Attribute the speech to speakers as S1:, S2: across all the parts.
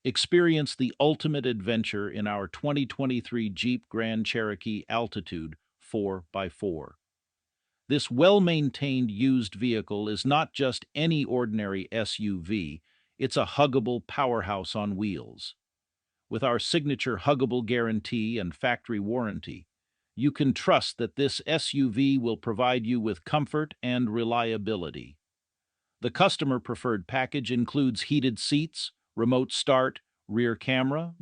S1: Experience the ultimate adventure in our 2023 Jeep Grand Cherokee Altitude 4x4. This well-maintained used vehicle is not just any ordinary SUV, it's a huggable powerhouse on wheels. With our signature Huggable Guarantee and factory warranty, you can trust that this SUV will provide you with comfort and reliability. The customer-preferred package includes heated seats, remote start, rear camera,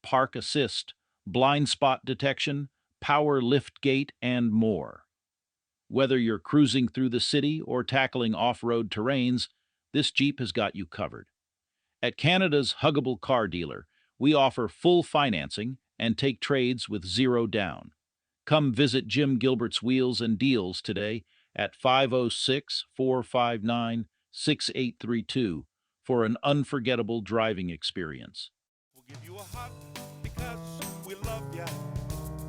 S1: park assist, blind spot detection, power liftgate, and more. Whether you're cruising through the city or tackling off-road terrains, this Jeep has got you covered. At Canada's Huggable car dealer, we offer full financing and take trades with zero down. Come visit Jim Gilbert's Wheels and Deals today at 506-459-6832 for an unforgettable driving experience.
S2: We'll give you a hug because we love ya.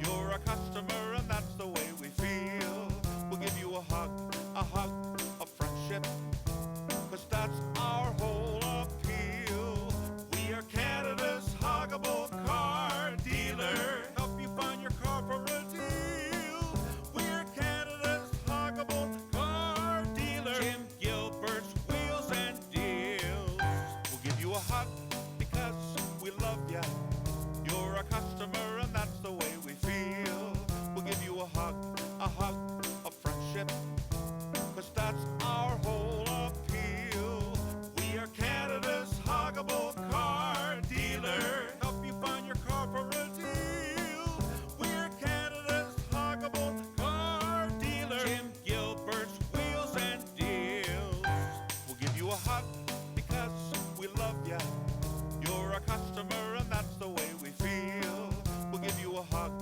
S2: You're a customer and that's the way we feel. We'll give you a hug of friendship, cause that's our whole appeal. We are Canada's Huggable car dealer. Help you find your car for a deal. We're Canada's Huggable car dealer. Jim Gilbert's Wheels and Deals. We'll give you a hug because we love ya. You're a customer and that's the way we feel. We'll give you a hug of friendship, cause that's our whole appeal. We are Canada's Huggable car dealer. Help you find your car for a deal. We're Canada's Huggable car dealer. Jim Gilbert's Wheels and Deals. We'll give you a hug because we love ya. You're a customer and that's the way we feel. We'll give you a hug